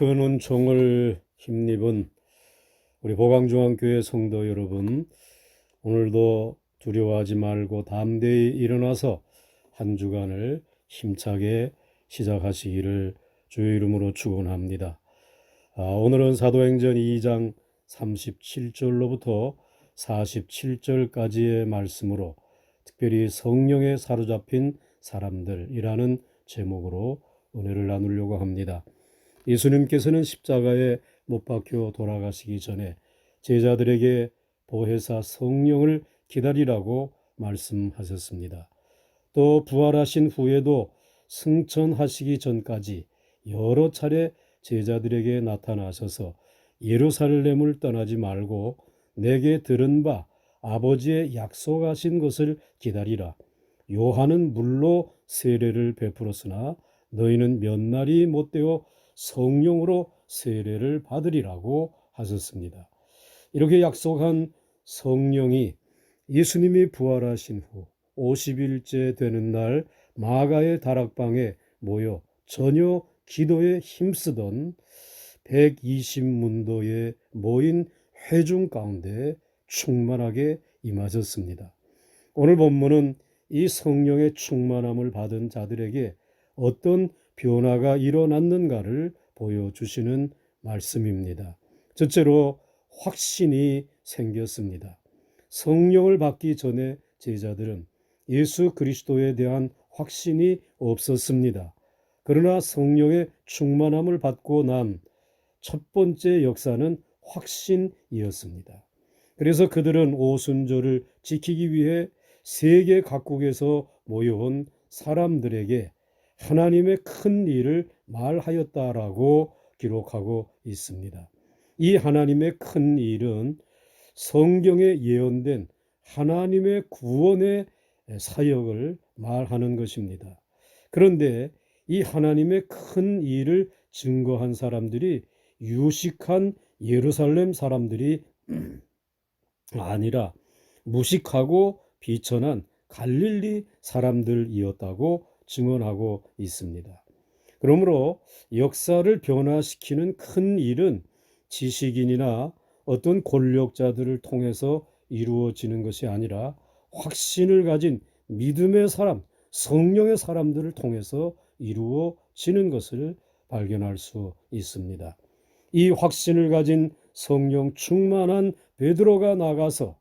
큰 은총을 힘입은 우리 보강중앙교회 성도 여러분, 오늘도 두려워하지 말고 담대히 일어나서 한 주간을 힘차게 시작하시기를 주의 이름으로 축원합니다. 오늘은 사도행전 2장 37절로부터 47절까지의 말씀으로 특별히 성령에 사로잡힌 사람들이라는 제목으로 은혜를 나누려고 합니다. 예수님께서는 십자가에 못 박혀 돌아가시기 전에 제자들에게 보혜사 성령을 기다리라고 말씀하셨습니다. 또 부활하신 후에도 승천하시기 전까지 여러 차례 제자들에게 나타나셔서 예루살렘을 떠나지 말고 내게 들은 바 아버지의 약속하신 것을 기다리라. 요한은 물로 세례를 베풀었으나 너희는 몇 날이 못되어 성령으로 세례를 받으리라고 하셨습니다. 이렇게 약속한 성령이 예수님이 부활하신 후 50일째 되는 날 마가의 다락방에 모여 전혀 기도에 힘쓰던 120문도에 모인 회중 가운데 충만하게 임하셨습니다. 오늘 본문은 이 성령의 충만함을 받은 자들에게 어떤 변화가 일어났는가를 보여주시는 말씀입니다. 첫째로 확신이 생겼습니다. 성령을 받기 전에 제자들은 예수 그리스도에 대한 확신이 없었습니다. 그러나 성령의 충만함을 받고 난 첫 번째 역사는 확신이었습니다. 그래서 그들은 오순절을 지키기 위해 세계 각국에서 모여온 사람들에게 하나님의 큰 일을 말하였다라고 기록하고 있습니다. 이 하나님의 큰 일은 성경에 예언된 하나님의 구원의 사역을 말하는 것입니다. 그런데 이 하나님의 큰 일을 증거한 사람들이 유식한 예루살렘 사람들이 아니라 무식하고 비천한 갈릴리 사람들이었다고 증언하고 있습니다. 그러므로 역사를 변화시키는 큰 일은 지식인이나 어떤 권력자들을 통해서 이루어지는 것이 아니라 확신을 가진 믿음의 사람, 성령의 사람들을 통해서 이루어지는 것을 발견할 수 있습니다. 이 확신을 가진 성령 충만한 베드로가 나가서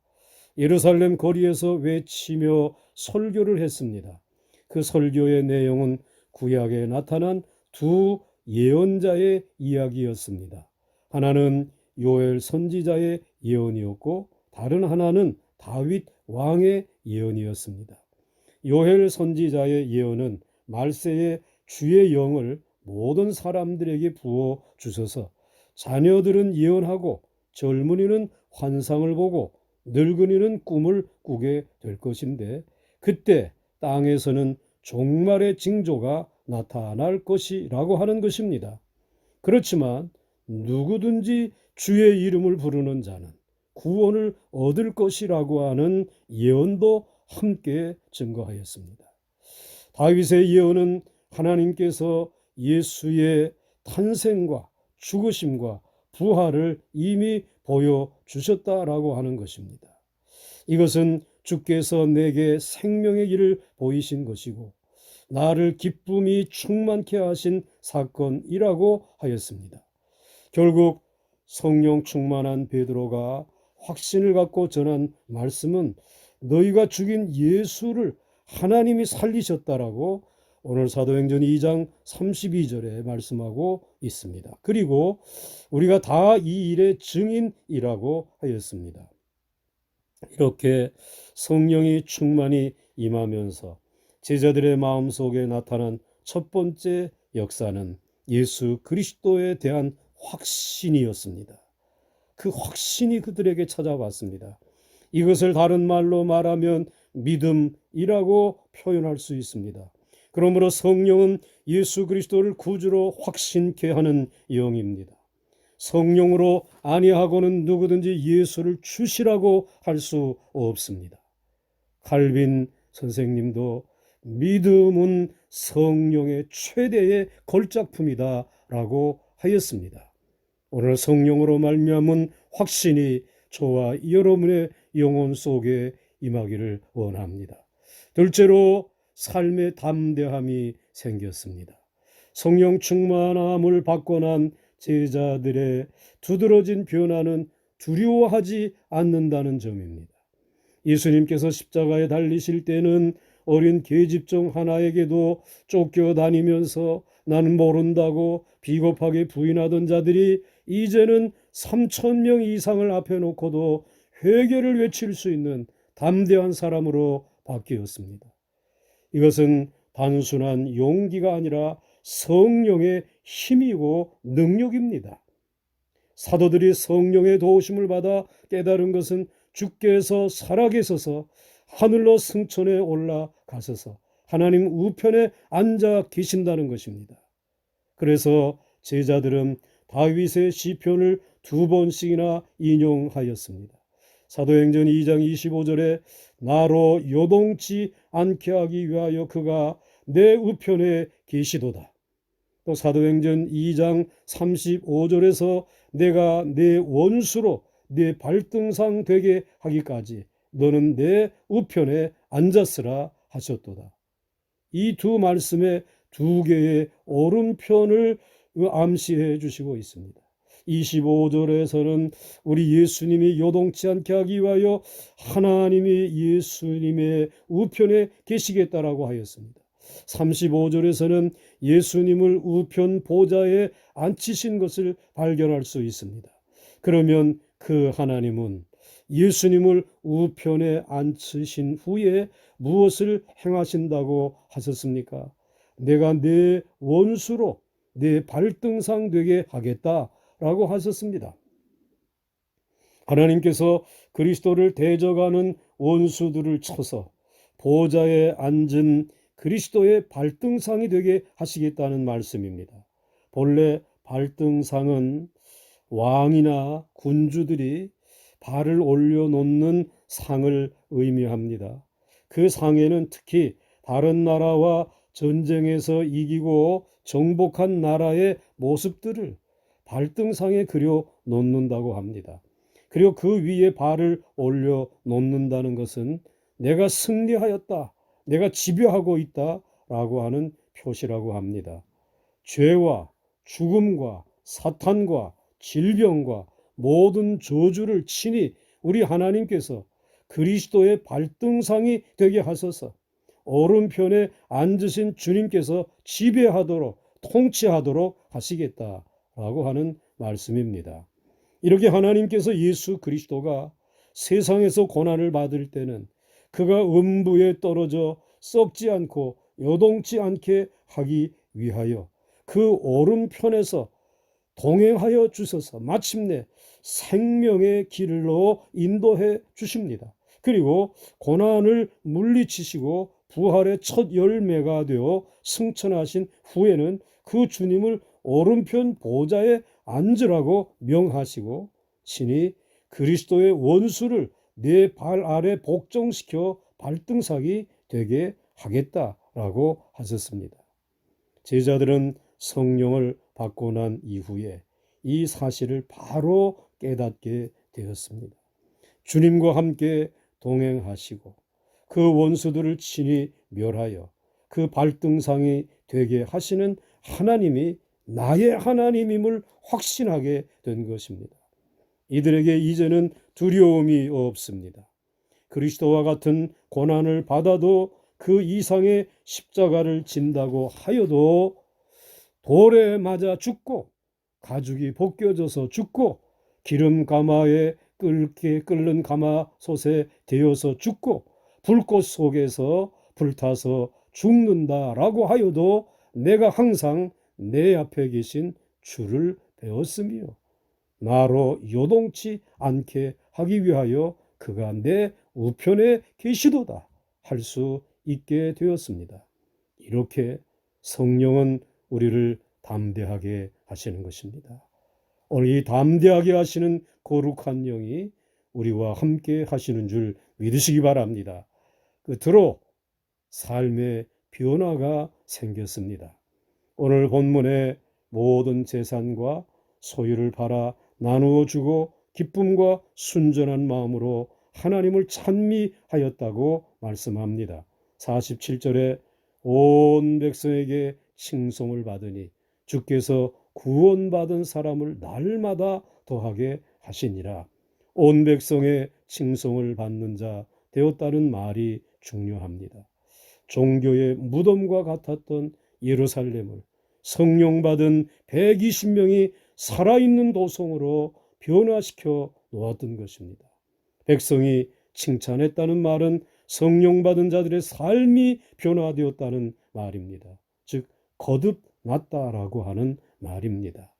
예루살렘 거리에서 외치며 설교를 했습니다. 그 설교의 내용은 구약에 나타난 두 예언자의 이야기였습니다. 하나는 요엘 선지자의 예언이었고 다른 하나는 다윗 왕의 예언이었습니다. 요엘 선지자의 예언은 말세에 주의 영을 모든 사람들에게 부어 주셔서 자녀들은 예언하고 젊은이는 환상을 보고 늙은이는 꿈을 꾸게 될 것인데 그때 땅에서는 종말의 징조가 나타날 것이라고 하는 것입니다. 그렇지만 누구든지 주의 이름을 부르는 자는 구원을 얻을 것이라고 하는 예언도 함께 증거하였습니다. 다윗의 예언은 하나님께서 예수의 탄생과 죽으심과 부활을 이미 보여주셨다라고 하는 것입니다. 이것은 주께서 내게 생명의 길을 보이신 것이고 나를 기쁨이 충만케 하신 사건이라고 하였습니다. 결국 성령 충만한 베드로가 확신을 갖고 전한 말씀은 너희가 죽인 예수를 하나님이 살리셨다라고 오늘 사도행전 2장 32절에 말씀하고 있습니다. 그리고 우리가 다 이 일의 증인이라고 하였습니다. 이렇게 성령이 충만히 임하면서 제자들의 마음속에 나타난 첫 번째 역사는 예수 그리스도에 대한 확신이었습니다. 그 확신이 그들에게 찾아왔습니다. 이것을 다른 말로 말하면 믿음이라고 표현할 수 있습니다. 그러므로 성령은 예수 그리스도를 구주로 확신케 하는 영입니다. 성령으로 아니하고는 누구든지 예수를 주시라고 할 수 없습니다. 칼빈 선생님도 믿음은 성령의 최대의 걸작품이다 라고 하였습니다. 오늘 성령으로 말미암은 확신이 저와 여러분의 영혼 속에 임하기를 원합니다. 둘째로 삶의 담대함이 생겼습니다. 성령 충만함을 받고 난 제자들의 두드러진 변화는 두려워하지 않는다는 점입니다. 예수님께서 십자가에 달리실 때는 어린 계집종 하나에게도 쫓겨다니면서 나는 모른다고 비겁하게 부인하던 자들이 이제는 3,000명 이상을 앞에 놓고도 회개를 외칠 수 있는 담대한 사람으로 바뀌었습니다. 이것은 단순한 용기가 아니라 성령의 힘이고 능력입니다. 사도들이 성령의 도우심을 받아 깨달은 것은 주께서 살아계셔서 하늘로 승천에 올라가셔서 하나님 우편에 앉아 계신다는 것입니다. 그래서 제자들은 다윗의 시편을 2번씩이나 인용하였습니다. 사도행전 2장 25절에 나로 요동치 않게 하기 위하여 그가 내 우편에 계시도다. 또 사도행전 2장 35절에서 내가 내 원수로 내 발등상 되게 하기까지 너는 내 우편에 앉았으라 하셨도다. 이 두 말씀에 두 개의 오른편을 암시해 주시고 있습니다. 25절에서는 우리 예수님이 요동치 않게 하기 위하여 하나님이 예수님의 우편에 계시겠다라고 하였습니다. 35절에서는 예수님을 우편 보좌에 앉히신 것을 발견할 수 있습니다. 그러면 그 하나님은 예수님을 우편에 앉히신 후에 무엇을 행하신다고 하셨습니까? 내가 내 원수로 내 발등상 되게 하겠다라고 하셨습니다. 하나님께서 그리스도를 대적하는 원수들을 쳐서 보좌에 앉은 그리스도의 발등상이 되게 하시겠다는 말씀입니다. 본래 발등상은 왕이나 군주들이 발을 올려놓는 상을 의미합니다. 그 상에는 특히 다른 나라와 전쟁에서 이기고 정복한 나라의 모습들을 발등상에 그려 놓는다고 합니다. 그리고 그 위에 발을 올려 놓는다는 것은 내가 승리하였다, 내가 지배하고 있다라고 하는 표시라고 합니다. 죄와 죽음과 사탄과 질병과 모든 저주를 친히 우리 하나님께서 그리스도의 발등상이 되게 하셔서 오른편에 앉으신 주님께서 지배하도록 통치하도록 하시겠다라고 하는 말씀입니다. 이렇게 하나님께서 예수 그리스도가 세상에서 고난을 받을 때는 그가 음부에 떨어져 썩지 않고 요동치 않게 하기 위하여 그 오른편에서 동행하여 주셔서 마침내 생명의 길로 인도해 주십니다. 그리고 고난을 물리치시고 부활의 첫 열매가 되어 승천하신 후에는 그 주님을 오른편 보좌에 앉으라고 명하시고 친히 그리스도의 원수를 내 발 아래 복종시켜 발등상이 되게 하겠다라고 하셨습니다. 제자들은 성령을 받고 난 이후에 이 사실을 바로 깨닫게 되었습니다. 주님과 함께 동행하시고 그 원수들을 친히 멸하여 그 발등상이 되게 하시는 하나님이 나의 하나님임을 확신하게 된 것입니다. 이들에게 이제는 두려움이 없습니다. 그리스도와 같은 고난을 받아도 그 이상의 십자가를 진다고 하여도 돌에 맞아 죽고 가죽이 벗겨져서 죽고 기름 가마에 끓는 가마솥에 데워서 죽고 불꽃 속에서 불타서 죽는다라고 하여도 내가 항상 내 앞에 계신 주를 배웠으며 나로 요동치 않게 하기 위하여 그가 내 우편에 계시도다 할 수 있게 되었습니다. 이렇게 성령은 우리를 담대하게 하시는 것입니다. 오늘 이 담대하게 하시는 거룩한 영이 우리와 함께 하시는 줄 믿으시기 바랍니다. 끝으로 삶의 변화가 생겼습니다. 오늘 본문에 모든 재산과 소유를 팔아 나누어 주고 기쁨과 순전한 마음으로 하나님을 찬미하였다고 말씀합니다. 47절에 온 백성에게 칭송을 받으니 주께서 구원받은 사람을 날마다 더하게 하시니라. 온 백성의 칭송을 받는 자 되었다는 말이 중요합니다. 종교의 무덤과 같았던 예루살렘을 성령 받은 120명이 살아있는 도성으로 변화시켜 놓았던 것입니다. 백성이 칭찬했다는 말은 성령 받은 자들의 삶이 변화되었다는 말입니다. 즉 거듭났다라고 하는 말입니다.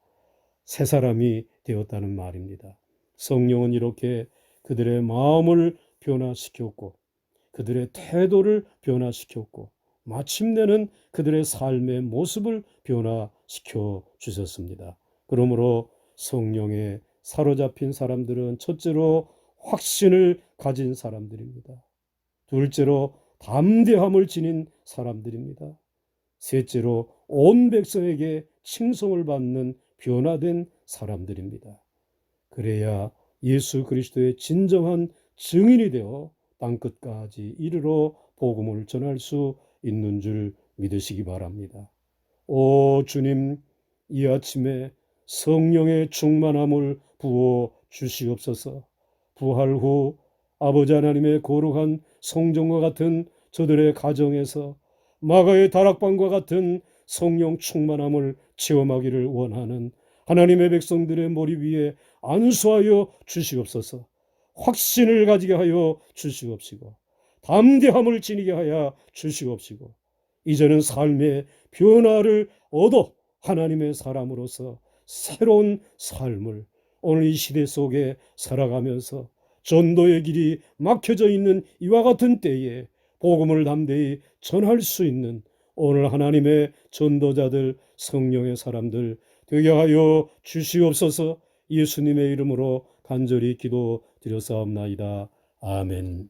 새 사람이 되었다는 말입니다. 성령은 이렇게 그들의 마음을 변화시켰고 그들의 태도를 변화시켰고 마침내는 그들의 삶의 모습을 변화시켜 주셨습니다. 그러므로 성령에 사로잡힌 사람들은 첫째로 확신을 가진 사람들입니다. 둘째로 담대함을 지닌 사람들입니다. 셋째로 온 백성에게 칭송을 받는 변화된 사람들입니다. 그래야 예수 그리스도의 진정한 증인이 되어 땅끝까지 이르러 복음을 전할 수 있는 줄 믿으시기 바랍니다. 오 주님, 이 아침에 성령의 충만함을 부어 주시옵소서. 부활 후 아버지 하나님의 거룩한 성전과 같은 저들의 가정에서 마가의 다락방과 같은 성령 충만함을 체험하기를 원하는 하나님의 백성들의 머리 위에 안수하여 주시옵소서. 확신을 가지게 하여 주시옵시고 담대함을 지니게 하여 주시옵시고 이제는 삶의 변화를 얻어 하나님의 사람으로서 새로운 삶을 오늘 이 시대 속에 살아가면서 전도의 길이 막혀져 있는 이와 같은 때에 복음을 담대히 전할 수 있는 오늘 하나님의 전도자들, 성령의 사람들 되게 하여 주시옵소서. 예수님의 이름으로 간절히 기도드렸사옵나이다. 아멘.